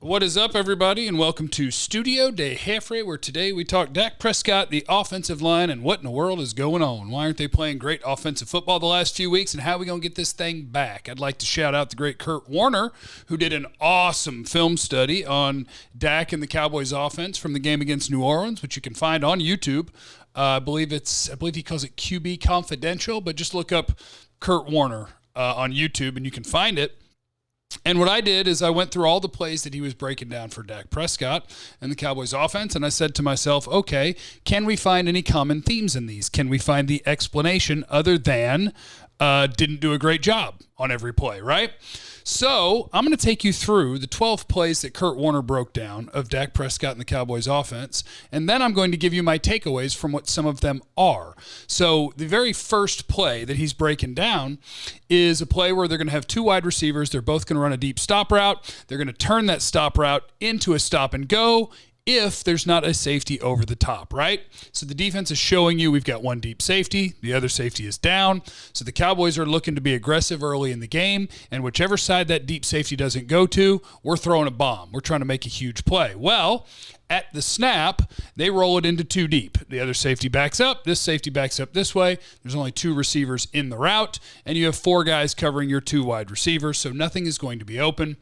What is up, everybody, and welcome to Studio de Jefre, where today we talk Dak Prescott, the offensive line, and what in the world is going on. Why aren't they playing great offensive football the last few weeks, and how are we going to get this thing back? I'd like to shout out the great Kurt Warner, who did an awesome film study on Dak and the Cowboys offense from the game against New Orleans, which you can find on YouTube. I believe he calls it QB Confidential, but just look up Kurt Warner on YouTube, and you can find it. And what I did is I went through all the plays that he was breaking down for Dak Prescott and the Cowboys offense, and I said to myself, okay, can we find any common themes in these? Can we find the explanation other than didn't do a great job on every play, right? So I'm going to take you through the 12 plays that Kurt Warner broke down of Dak Prescott and the Cowboys offense, and then I'm going to give you my takeaways from what some of them are. So the very first play that he's breaking down is a play where they're going to have two wide receivers. They're both going to run a deep stop route. They're going to turn that stop route into a stop and go if there's not a safety over the top, right? So the defense is showing you we've got one deep safety, the other safety is down. So the Cowboys are looking to be aggressive early in the game, and whichever side that deep safety doesn't go to, we're throwing a bomb. We're trying to make a huge play. Well, at the snap, they roll it into two deep. The other safety backs up. This safety backs up this way. There's only two receivers in the route, and you have four guys covering your two wide receivers, so nothing is going to be open.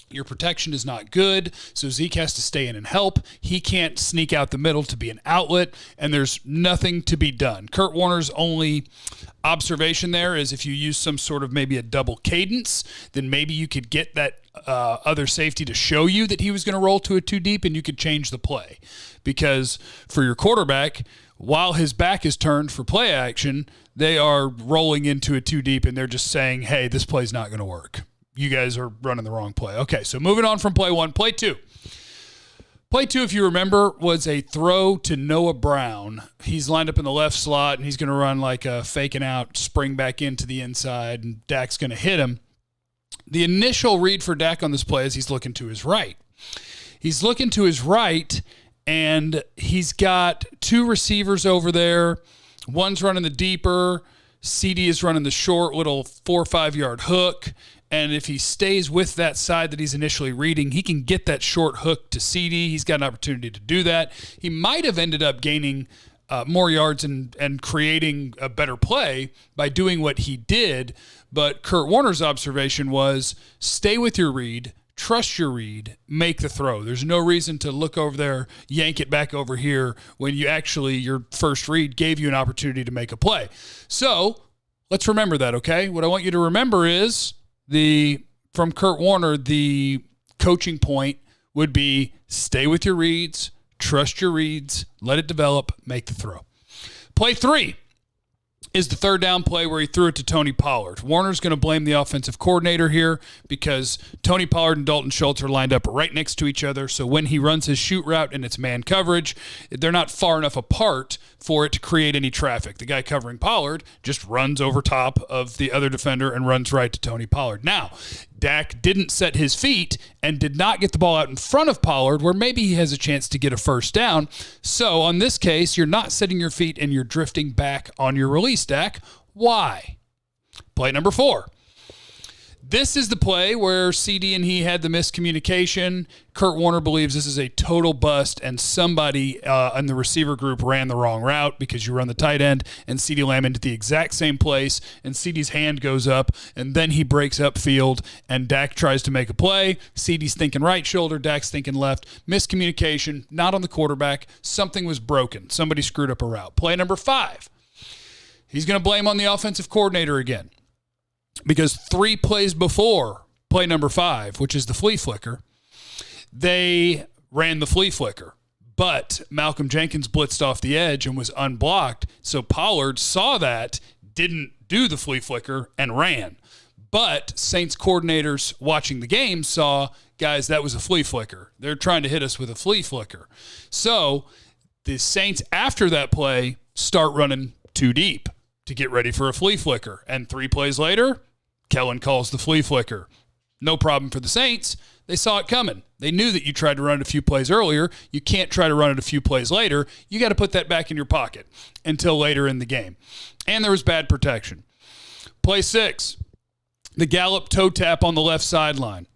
Your protection is not good, so Zeke has to stay in and help. He can't sneak out the middle to be an outlet, and there's nothing to be done. Kurt Warner's only observation there is if you use some sort of maybe a double cadence, then maybe you could get that other safety to show you that he was going to roll to a two deep, and you could change the play. Because for your quarterback, while his back is turned for play action, they are rolling into a two deep, and they're just saying, hey, this play's not going to work. You guys are running the wrong play. Okay, so moving on from play one, play two. Play two, if you remember, was a throw to Noah Brown. He's lined up in the left slot, and he's going to run like a faking out, spring back into the inside, and Dak's going to hit him. The initial read for Dak on this play is he's looking to his right. He's looking to his right, and he's got two receivers over there. One's running the deeper. CD is running the short little 4 or 5 yard hook. And if he stays with that side that he's initially reading, he can get that short hook to CD. He's got an opportunity to do that. He might have ended up gaining more yards and creating a better play by doing what he did. But Kurt Warner's observation was stay with your read, trust your read, make the throw. There's no reason to look over there, yank it back over here when you actually, your first read gave you an opportunity to make a play. So let's remember that, okay? What I want you to remember is from Kurt Warner, the coaching point would be stay with your reads, trust your reads, let it develop, make the throw. Play three is the third down play where he threw it to Tony Pollard. Warner's going to blame the offensive coordinator here because Tony Pollard and Dalton Schultz are lined up right next to each other. So when he runs his shoot route and it's man coverage, they're not far enough apart for it to create any traffic. The guy covering Pollard just runs over top of the other defender and runs right to Tony Pollard. Now, Dak didn't set his feet and did not get the ball out in front of Pollard where maybe he has a chance to get a first down. So on this case, you're not setting your feet and you're drifting back on your release, Dak. Why? Play number 4. This is the play where CD and he had the miscommunication. Kurt Warner believes this is a total bust, and somebody in the receiver group ran the wrong route because you run the tight end, and CD Lamb into the exact same place, and CD's hand goes up, and then he breaks upfield, and Dak tries to make a play. CD's thinking right shoulder, Dak's thinking left. Miscommunication, not on the quarterback. Something was broken. Somebody screwed up a route. Play number 5. He's going to blame on the offensive coordinator again. Because 3 plays before play number 5, which is the flea flicker, they ran the flea flicker. But Malcolm Jenkins blitzed off the edge and was unblocked. So Pollard saw that, didn't do the flea flicker, and ran. But Saints coordinators watching the game saw, guys, that was a flea flicker. They're trying to hit us with a flea flicker. So the Saints, after that play, start running too deep to get ready for a flea flicker. And 3 plays later, Kellen calls the flea flicker. No problem for the Saints. They saw it coming. They knew that you tried to run it a few plays earlier. You can't try to run it a few plays later. You got to put that back in your pocket until later in the game. And there was bad protection. Play 6, the Gallup toe tap on the left sideline.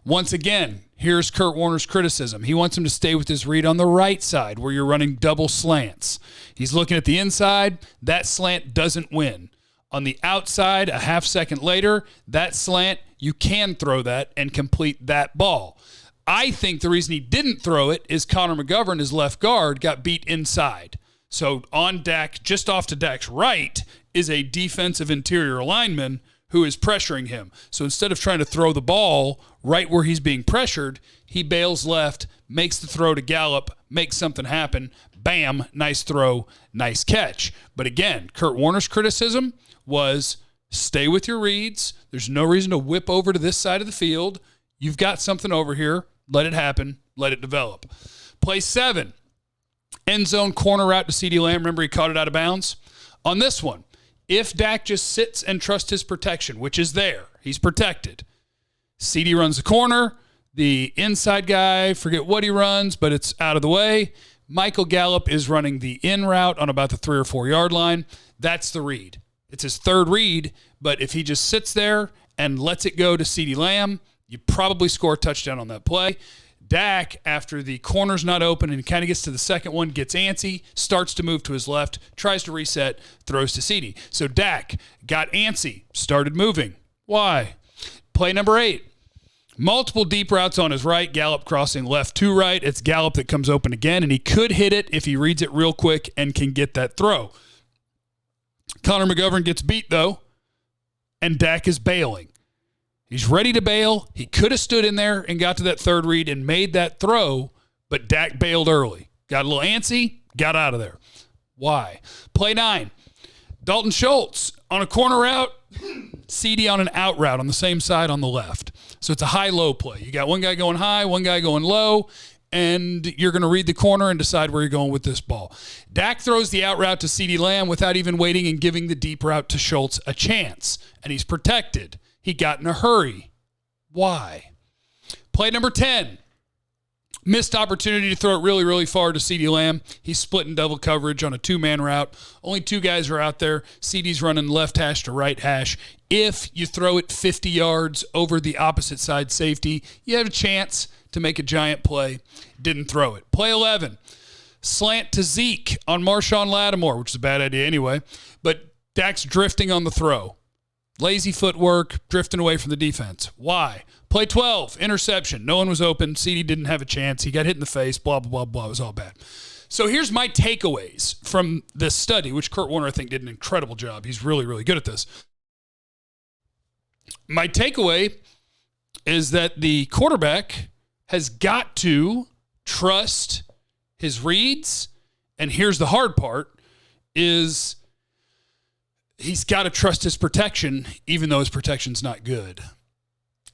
Once again, here's Kurt Warner's criticism. He wants him to stay with his read on the right side where you're running double slants. He's looking at the inside. That slant doesn't win. On the outside, a half second later, that slant, you can throw that and complete that ball. I think the reason he didn't throw it is Connor McGovern, his left guard, got beat inside. So on Dak, just off to Dak's right, is a defensive interior lineman who is pressuring him. So instead of trying to throw the ball right where he's being pressured, he bails left, makes the throw to Gallup, makes something happen. Bam, nice throw, nice catch. But again, Kurt Warner's criticism was stay with your reads. There's no reason to whip over to this side of the field. You've got something over here. Let it happen. Let it develop. Play 7. End zone corner route to CeeDee Lamb. Remember, he caught it out of bounds. On this one, if Dak just sits and trusts his protection, which is there, he's protected. CeeDee runs the corner. The inside guy, forget what he runs, but it's out of the way. Michael Gallup is running the in route on about the 3 or 4 yard line. That's the read. It's his third read, but if he just sits there and lets it go to CeeDee Lamb, you probably score a touchdown on that play. Dak, after the corner's not open and he kind of gets to the second one, gets antsy, starts to move to his left, tries to reset, throws to CeeDee. So Dak got antsy, started moving. Why? Play number 8. Multiple deep routes on his right, Gallup crossing left to right. It's Gallup that comes open again, and he could hit it if he reads it real quick and can get that throw. Connor McGovern gets beat, though, and Dak is bailing. He's ready to bail. He could have stood in there and got to that third read and made that throw, but Dak bailed early. Got a little antsy, got out of there. Why? Play 9. Dalton Schultz on a corner route, CeeDee on an out route on the same side on the left. So it's a high-low play. You got one guy going high, one guy going low, and you're going to read the corner and decide where you're going with this ball. Dak throws the out route to CeeDee Lamb without even waiting and giving the deep route to Schultz a chance, and he's protected. He got in a hurry. Why? Play number 10. Missed opportunity to throw it really, really far to CeeDee Lamb. He's splitting double coverage on a 2-man route. Only 2 guys are out there. CeeDee's running left hash to right hash. If you throw it 50 yards over the opposite side safety, you have a chance to make a giant play. Didn't throw it. Play 11. Slant to Zeke on Marshawn Lattimore, which is a bad idea anyway. But Dak's drifting on the throw. Lazy footwork, drifting away from the defense. Why? Play 12, interception. No one was open. CeeDee didn't have a chance. He got hit in the face, blah, blah, blah, blah. It was all bad. So here's my takeaways from this study, which Kurt Warner, I think, did an incredible job. He's really, really good at this. My takeaway is that the quarterback has got to trust his reads, and here's the hard part, is he's got to trust his protection, even though his protection's not good.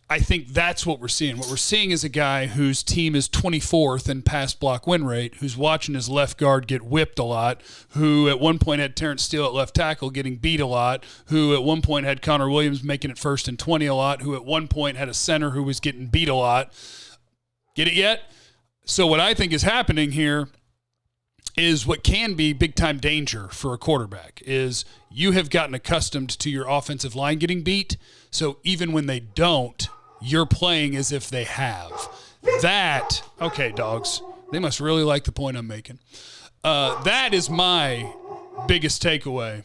I think that's what we're seeing. What we're seeing is a guy whose team is 24th in pass block win rate, who's watching his left guard get whipped a lot, who at one point had Terrence Steele at left tackle getting beat a lot, who at one point had Connor Williams making it 1st and 20 a lot, who at one point had a center who was getting beat a lot. Get it yet? So what I think is happening here is what can be big-time danger for a quarterback is you have gotten accustomed to your offensive line getting beat, so even when they don't, you're playing as if they have. That, okay, dogs, they must really like the point I'm making. That is my biggest takeaway,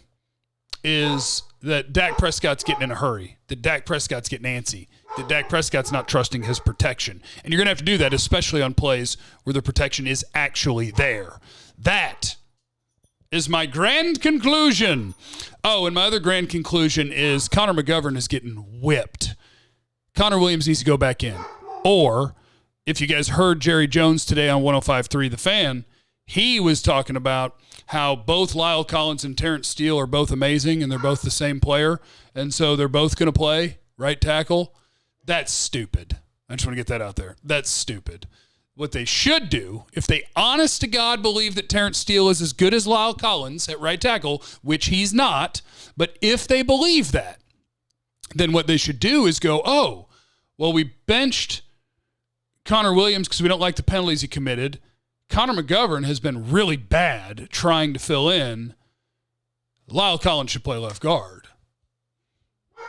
is that Dak Prescott's getting in a hurry, that Dak Prescott's getting antsy, that Dak Prescott's not trusting his protection. And you're going to have to do that, especially on plays where the protection is actually there. That is my grand conclusion. Oh, and my other grand conclusion is Connor McGovern is getting whipped. Connor Williams needs to go back in. Or, if you guys heard Jerry Jones today on 105.3 The Fan, he was talking about how both Lyle Collins and Terrence Steele are both amazing and they're both the same player, and so they're both going to play right tackle. That's stupid. I just want to get that out there. That's stupid. What they should do, if they honest to God believe that Terrence Steele is as good as Lyle Collins at right tackle, which he's not, but if they believe that, then what they should do is go, oh, well, we benched Connor Williams because we don't like the penalties he committed. Connor McGovern has been really bad trying to fill in. Lyle Collins should play left guard.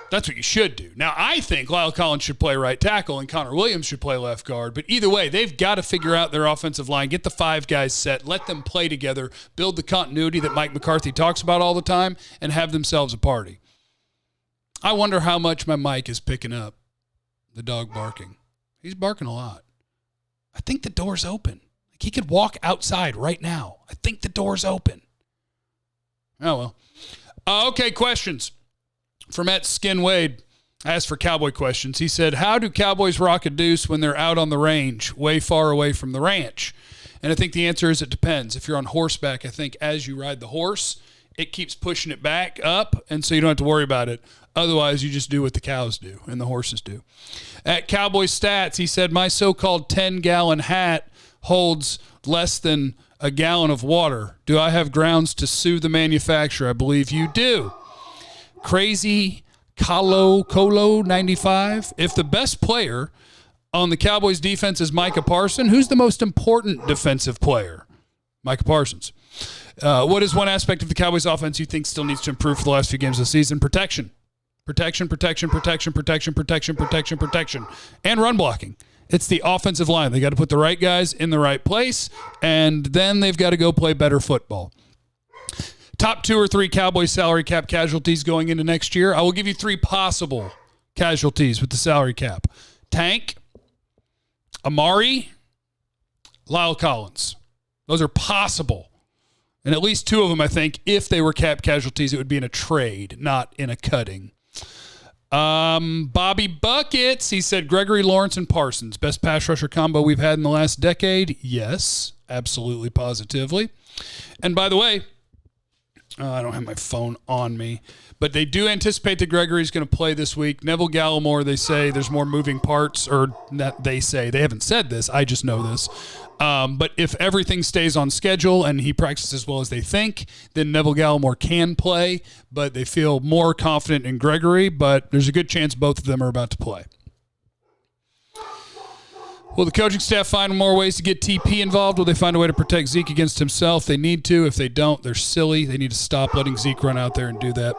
That's what you should do. Now, I think Lyle Collins should play right tackle and Connor Williams should play left guard. But either way, they've got to figure out their offensive line, get the 5 guys set, let them play together, build the continuity that Mike McCarthy talks about all the time, and have themselves a party. I wonder how much my mic is picking up the dog barking. He's barking a lot. I think the door's open. Like he could walk outside right now. I think the door's open. Oh, well. Okay, questions. From Skin Wade, asked for Cowboy questions. He said, how do Cowboys rock a deuce when they're out on the range, way far away from the ranch? And I think the answer is it depends. If you're on horseback, I think as you ride the horse, it keeps pushing it back up, and so you don't have to worry about it. Otherwise, you just do what the cows do and the horses do. At Cowboy Stats, he said, my so-called 10-gallon hat holds less than a gallon of water. Do I have grounds to sue the manufacturer? I believe you do. Crazy Colo 95. If the best player on the Cowboys defense is Micah Parsons, who's the most important defensive player? Micah Parsons. What is one aspect of the Cowboys offense you think still needs to improve for the last few games of the season? Protection. Protection. And run blocking. It's the offensive line. They got to put the right guys in the right place, and then they've got to go play better football. Top 2 or 3 Cowboys salary cap casualties going into next year. I will give you 3 possible casualties with the salary cap. Tank, Amari, Lyle Collins. Those are possible. And at least 2 of them, I think, if they were cap casualties, it would be in a trade, not in a cutting. Bobby Buckets, he said Gregory, Lawrence, and Parsons. Best pass rusher combo we've had in the last decade? Yes, absolutely, positively. And by the way, I don't have my phone on me, but they do anticipate that Gregory's going to play this week. Neville Gallimore, they say there's more moving parts, or not they say. They haven't said this. I just know this. But if everything stays on schedule and he practices as well as they think, then Neville Gallimore can play, but they feel more confident in Gregory, but there's a good chance both of them are about to play. Will the coaching staff find more ways to get TP involved? Will they find a way to protect Zeke against himself? They need to. If they don't, they're silly. They need to stop letting Zeke run out there and do that.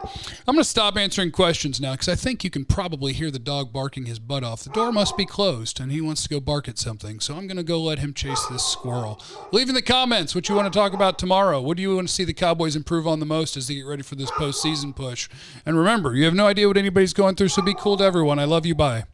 I'm going to stop answering questions now because I think you can probably hear the dog barking his butt off. The door must be closed, and he wants to go bark at something. So I'm going to go let him chase this squirrel. Leave in the comments what you want to talk about tomorrow. What do you want to see the Cowboys improve on the most as they get ready for this postseason push? And remember, you have no idea what anybody's going through, so be cool to everyone. I love you. Bye.